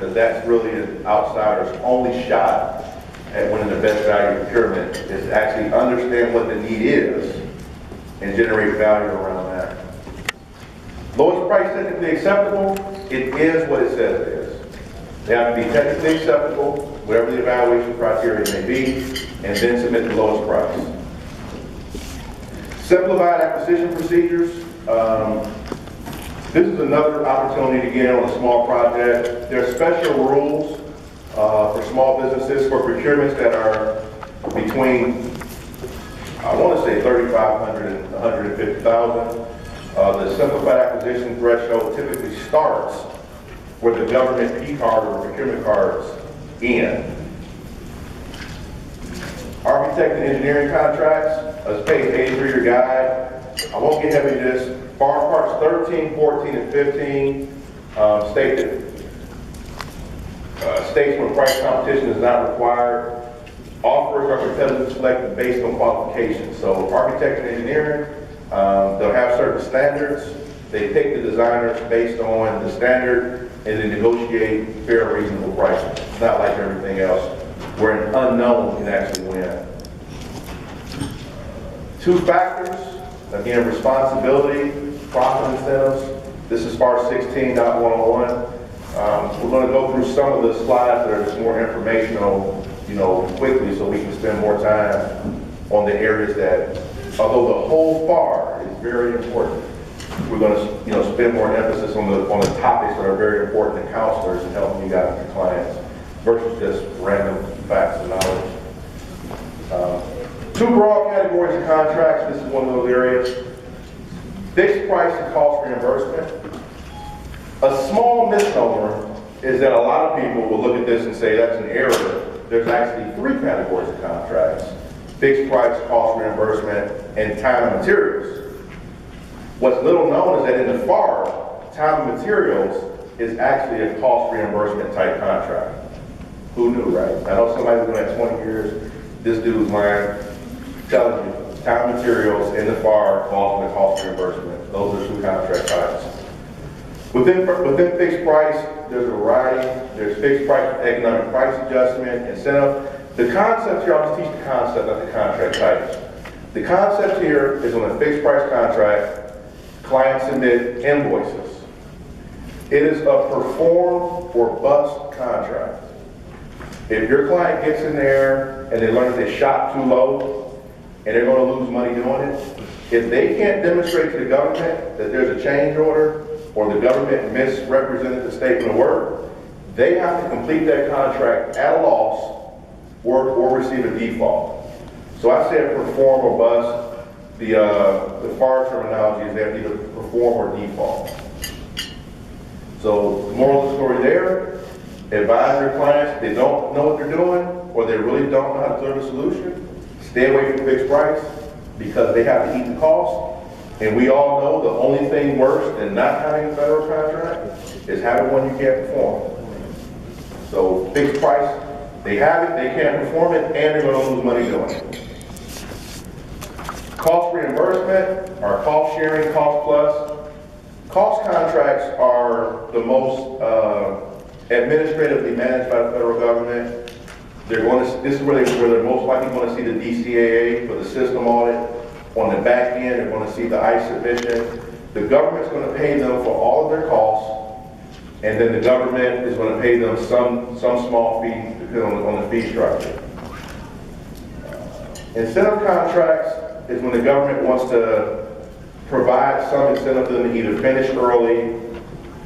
because that's really an outsider's only shot at winning the best value procurement, is to actually understand what the need is and generate value around that. Lowest price technically acceptable, it is what it says it is. They have to be technically acceptable, whatever the evaluation criteria may be, and then submit the lowest price. Simplified acquisition procedures. This is another opportunity to get in on a small project. There are special rules for small businesses for procurements that are between, I want to say 3,500 and 150,000. The simplified acquisition threshold typically starts where the government P card or procurement cards end. Architect and engineering contracts, as page 83 your guide. I won't get heavy into this. Farm parts 13, 14, and 15 states where price competition is not required. Offers are competitively selected based on qualifications. So architect and engineering, they'll have certain standards. They pick the designers based on the standard and then negotiate fair, reasonable pricing. It's not like everything else where an unknown can actually win. Two factors, again, responsibility, profit incentives. This is part 16.101. We're going to go through some of the slides that are just more informational, quickly, so we can spend more time on the areas that, although the whole FAR is very important, we're going to, spend more emphasis on the topics that are very important to counselors and helping you guys and your clients versus just random facts and knowledge. Two broad categories of contracts. This is one of those areas. Fixed price and cost reimbursement. A small misnomer is that a lot of people will look at this and say that's an error. There's actually three categories of contracts: fixed price, cost reimbursement, and time and materials. What's little known is that in the FAR, time and materials is actually a cost reimbursement type contract. Who knew, right? I know somebody's been at 20 years. This dude's lying, telling you time and materials in the FAR falls under cost reimbursement. Those are two contract types. Within fixed price, there's a variety. There's fixed price, economic price adjustment, incentive. The concept here, I'll just teach the concept, not the contract types. The concept here is on a fixed price contract, clients submit invoices. It is a perform or bust contract. If your client gets in there and they learn that they shot too low and they're going to lose money doing it, if they can't demonstrate to the government that there's a change order or the government misrepresented the statement of work, they have to complete that contract at a loss or receive a default. So I said perform or bust. The FAR terminology is they have to either perform or default. So the moral of the story there, advise your clients if they don't know what they're doing or they really don't know how to deliver a solution, stay away from fixed price because they have to eat the cost. And we all know the only thing worse than not having a federal contract is having one you can't perform. So fixed price, they have it, they can't perform it, and they're going to lose money doing it. Cost reimbursement or cost sharing, cost plus. Cost contracts are the most administratively managed by the federal government. This is where they're most likely going to see the DCAA for the system audit. On the back end, they're going to see the ICE submission. The government's going to pay them for all of their costs, and then the government is going to pay them some small fee depending on the fee structure. Incentive contracts is when the government wants to provide some incentive to them to either finish early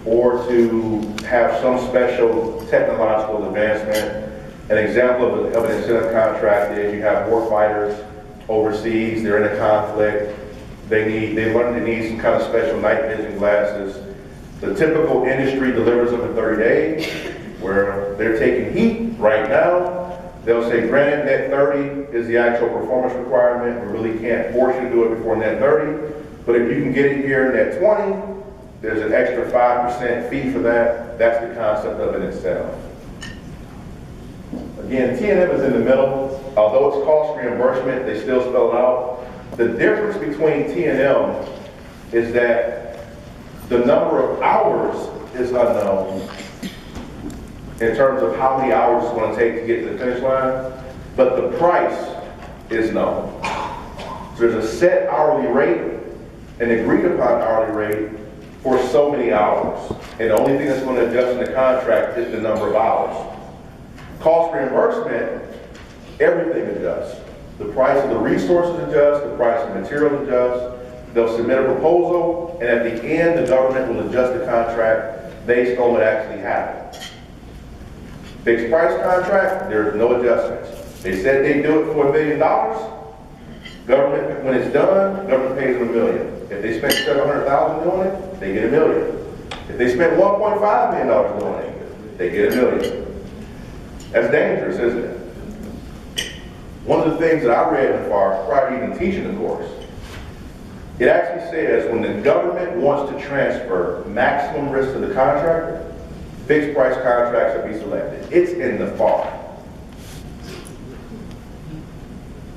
or to have some special technological advancement. An example of an incentive contract is you have war fighters overseas, they're in a conflict, they learn they need some kind of special night vision glasses. The typical industry delivers them in 30 days, where they're taking heat right now. They'll say, granted, net 30 is the actual performance requirement. We really can't force you to do it before net 30. But if you can get it here in net 20, there's an extra 5% fee for that. That's the concept of an incentive. Again, T&M is in the middle. Although it's cost reimbursement, they still spell it out. The difference between T&M is that the number of hours is unknown. in terms of how many hours it's going to take to get to the finish line, but the price is known. So there's a set hourly rate, an agreed upon hourly rate for so many hours. And the only thing that's going to adjust in the contract is the number of hours. Cost reimbursement, everything adjusts. The price of the resources adjusts, the price of materials adjusts. They'll submit a proposal, and at the end, the government will adjust the contract based on what actually happened. Fixed price contract, there's no adjustments. They said they do it for $1 million. Government, when it's done, government pays them $1 million. If they spent $700,000 doing it, they get $1 million. If they spent $1.5 million doing it, they get $1 million. That's dangerous, isn't it? One of the things that I read in FAR, prior to even teaching the course, it actually says when the government wants to transfer maximum risk to the contractor, fixed price contracts will be selected. It's in the FAR.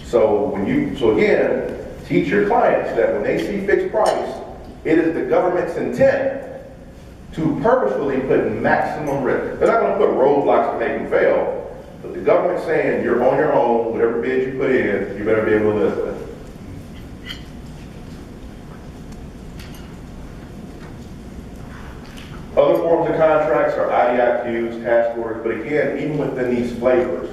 So again, teach your clients that when they see fixed price, it is the government's intent to purposefully put maximum risk. They're not going to put roadblocks to make them fail, but the government's saying you're on your own, whatever bid you put in, you better be able to live with it. Other forms of contracts are IDIQs, task orders, but again, even within these flavors,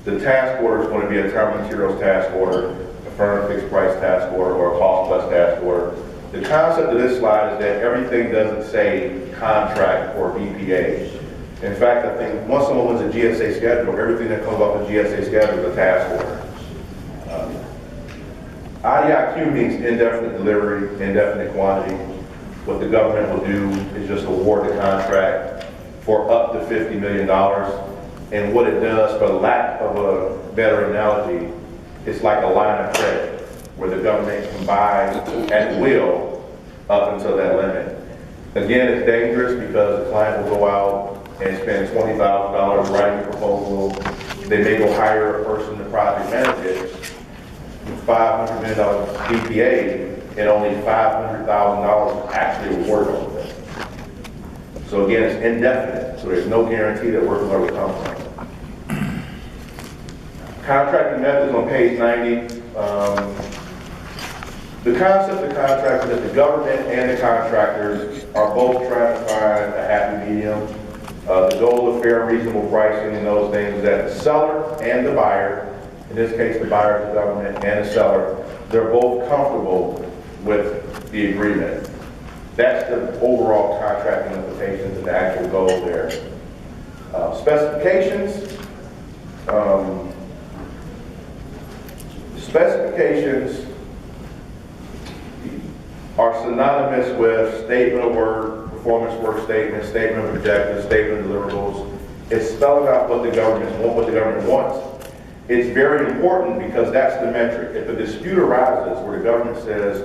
the task order is going to be a time and materials task order, a firm fixed price task order, or a cost plus task order. The concept of this slide is that everything doesn't say contract or BPA. In fact, I think once someone wins a GSA schedule, everything that comes off a GSA schedule is a task order. IDIQ means indefinite delivery, indefinite quantity. What the government will do is just award the contract for up to $50 million. And what it does, for lack of a better analogy, it's like a line of credit where the government can buy at will up until that limit. Again, it's dangerous because the client will go out and spend $20,000 writing a proposal. They may go hire a person to project manage it, $500 million BPA, and only $500,000 actually awarded on it. So again, it's indefinite, so there's no guarantee that work will ever come from it. Contracting methods on page 90. The concept of contract is that the government and the contractors are both trying to find a happy medium. The goal of fair and reasonable pricing and those things is that the seller and the buyer, in this case the buyer is the government and the seller, they're both comfortable with the agreement. That's the overall contracting implications and the actual goal there. Specifications. Specifications are synonymous with statement of work, performance work statement, statement of objectives, statement of deliverables. It's spelling out what the government wants. It's very important because that's the metric. If a dispute arises where the government says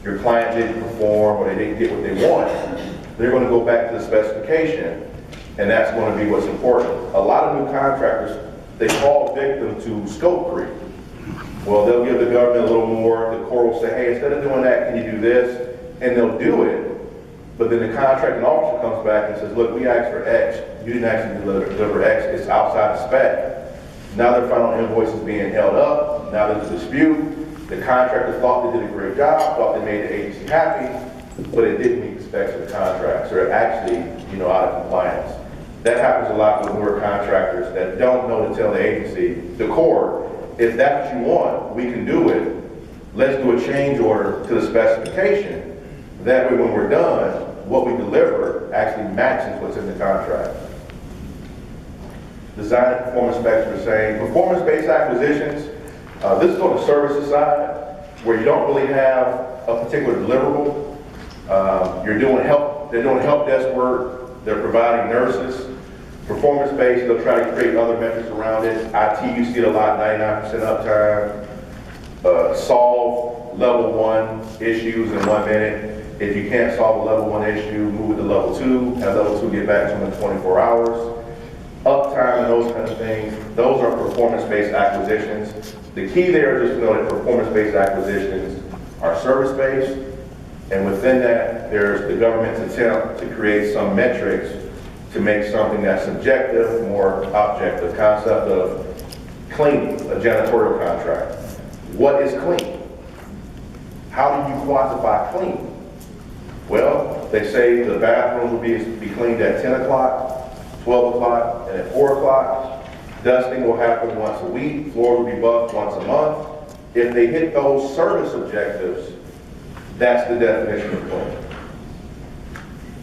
your client didn't perform or they didn't get what they want, they're going to go back to the specification, and that's going to be what's important. A lot of new contractors, they fall victim to scope creep. Well, they'll give the government a little more. The Corps will say, hey, instead of doing that, can you do this? And they'll do it. But then the contracting officer comes back and says, look, we asked for X. You didn't actually deliver X. It's outside the spec. Now their final invoice is being held up. Now there's a dispute. The contractor thought they did a great job, thought they made the agency happy, but it didn't meet the specs of the contract. So they're actually, out of compliance. That happens a lot with newer contractors that don't know to tell the agency, the Corps, if that's what you want, we can do it. Let's do a change order to the specification. That way when we're done, what we deliver actually matches what's in the contract. Design and performance specs are the same. Performance-based acquisitions, this is on the services side, where you don't really have a particular deliverable. They're doing help desk work, they're providing nurses. Performance-based, they'll try to create other metrics around it. IT, you see it a lot, 99% uptime. Solve level 1 issues in 1 minute. If you can't solve a level 1 issue, move it to level 2. Have level 2 get back to them in 24 hours. Uptime and those kind of things, those are performance-based acquisitions. The key there is just to know that performance-based acquisitions are service-based, and within that, there's the government's attempt to create some metrics to make something that's subjective more objective. Concept of cleaning, a janitorial contract. What is clean? How do you quantify clean? Well, they say the bathroom will be cleaned at 10 o'clock, 12 o'clock, and at 4 o'clock. Dusting will happen once a week. Floors will be buffed once a month. If they hit those service objectives, that's the definition of clean.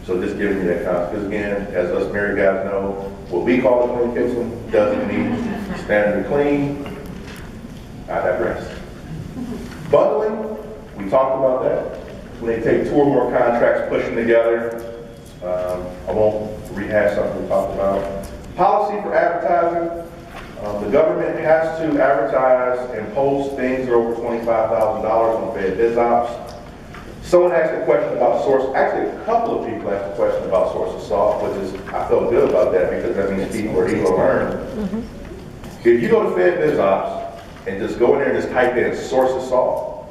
So just giving you that concept. Because again, as us married guys know, what we call a clean kitchen doesn't mean standard clean. I digress. Bundling, we talked about that. When they take 2 or more contracts, push them together. I won't rehash something we talked about. Policy for advertising. The government has to advertise and post things that are over $25,000 on FedBizOps. Someone asked a question about source, actually a couple of people asked a question about source of salt, which is, I felt good about that because that means people are eager to learn. If you go to FedBizOps and just go in there and just type in source of salt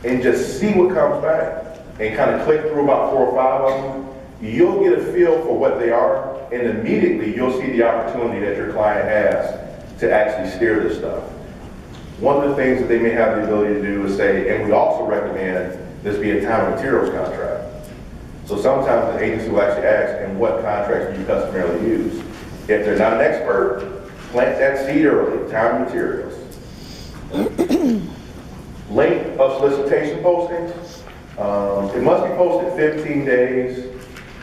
and just see what comes back and kind of click through about 4 or 5 of them, you'll get a feel for what they are, and immediately you'll see the opportunity that your client has to actually steer this stuff. One of the things that they may have the ability to do is say, and we also recommend this be a time and materials contract. So sometimes the agency will actually ask, and what contracts do you customarily use? If they're not an expert, plant that seed early, time and materials. Length of solicitation postings. It must be posted 15 days.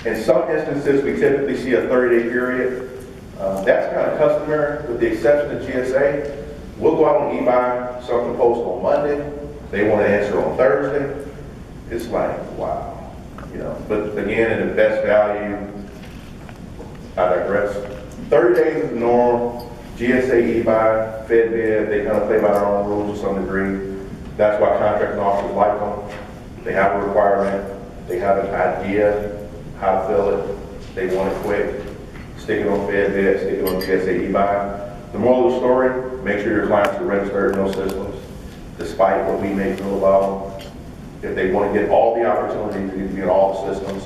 In some instances, we typically see a 30-day period. That's kind of customary, with the exception of GSA. We'll go out on eBuy, something post on Monday. They want to answer on Thursday. It's like, wow, you know. But again, in the best value, I digress. 30 days is the norm. GSA, eBuy, FedBid, they kind of play by their own rules to some degree. That's why contracting officers like them. They have a requirement. They have an idea how to fill it. They want it quick. Stick it on FedBid, stick it on GSA, eBuy. The moral of the story, make sure your clients are registered in those systems, despite what we may feel about them. If they want to get all the opportunities, they need to be in all the systems.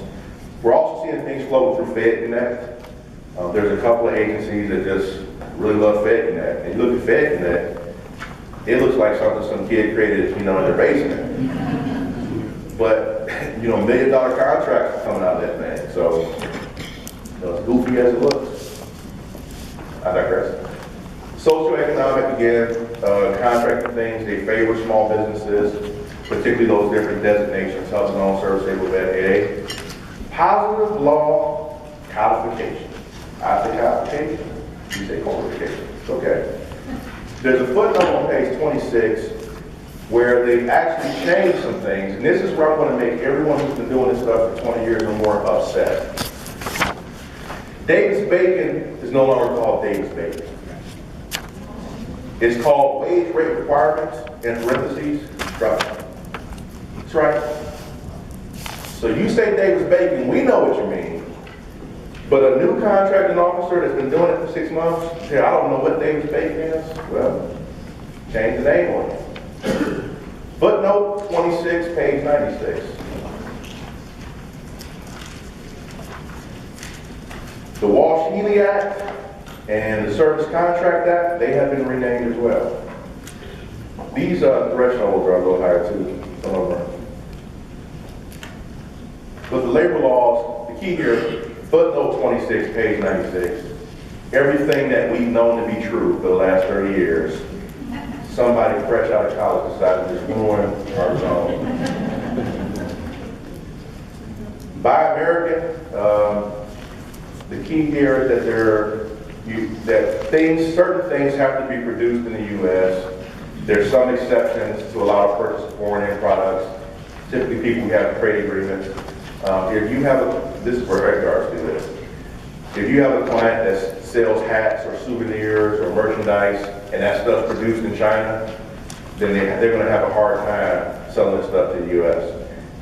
We're also seeing things flow through FedConnect. There's a couple of agencies that just really love FedConnect. And you look at FedConnect, it looks like something some kid created, you know, in their basement. But, you know, $1 million contracts coming out of that thing. So, you know, as goofy as it looks. I digress. Socioeconomic, again, contracting things, they favor small businesses, particularly those different designations, hubs and home service, able to AA. Positive law codification. I say codification, you say codification. It's okay. There's a footnote on page 26 where they've actually changed some things, and this is where I want to make everyone who's been doing this stuff for 20 years or more upset. Davis-Bacon is no longer called Davis-Bacon. It's called wage rate requirements, in parentheses, structure. That's right. So you say Davis-Bacon, we know what you mean. But a new contracting officer that's been doing it for 6 months, say, I don't know what Davis-Bacon is. Well, change the name on it. Footnote 26, page 96. The Walsh-Healy Act and the Service Contract Act, they have been renamed as well. These thresholds are a little higher too, some of them. But the labor laws, the key here, footnote 26, page 96, everything that we've known to be true for the last 30 years, somebody fresh out of college decided to just ruin our zone. Buy American, the key here is that certain things have to be produced in the U.S. There's some exceptions to allow purchase of foreign end products. Typically, people who have trade agreements. If you have this is where Edgar's do this. If you have a client that sells hats or souvenirs or merchandise, and that stuff's produced in China, then they're going to have a hard time selling this stuff to the U.S.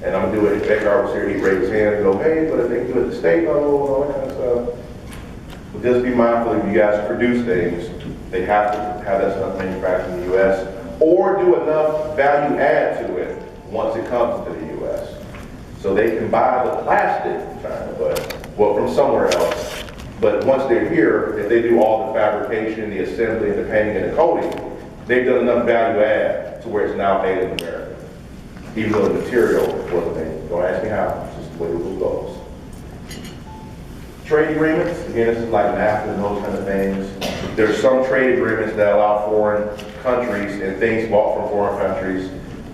And I'm going to do it. If Edgar was here, he'd raise his hand and go, hey, but if they do it at the state level and all that kind of stuff. But just be mindful, if you guys produce things, they have to have that stuff manufactured in the U.S. or do enough value add to it once it comes to the U.S. So they can buy the plastic from China, but, well, from somewhere else, But once they're here, if they do all the fabrication, the assembly, the painting, and the coating, they've done enough value add to where it's now made in America. Even though the material wasn't made. Don't ask me how, it's just the way the rule goes. Trade agreements, again, this is like NAFTA and those kind of things. There's some trade agreements that allow foreign countries and things bought from foreign countries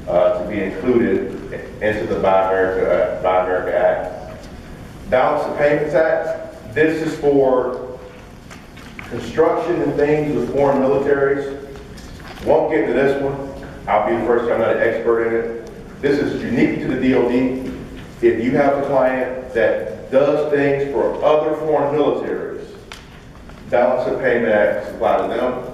to be included into the Buy America Act. Balance of Payments Act, this is for construction and things with foreign militaries. Won't get to this one. I'll be the first, I'm not an expert in it. This is unique to the DoD. If you have a client that does things for other foreign militaries, Balance of Payment Act apply to them.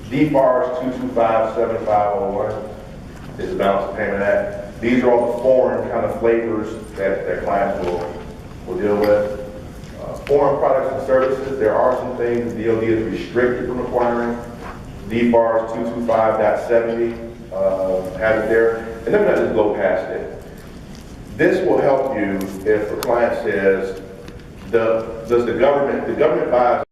DFARS 225-7501 is the Balance of Payment Act. These are all the foreign kind of flavors that their clients will deal with. Foreign products and services, there are some things the DoD is restricted from acquiring. DFARS 225.70 has it there, and then I just go past it. This will help you if a client says, does the government buys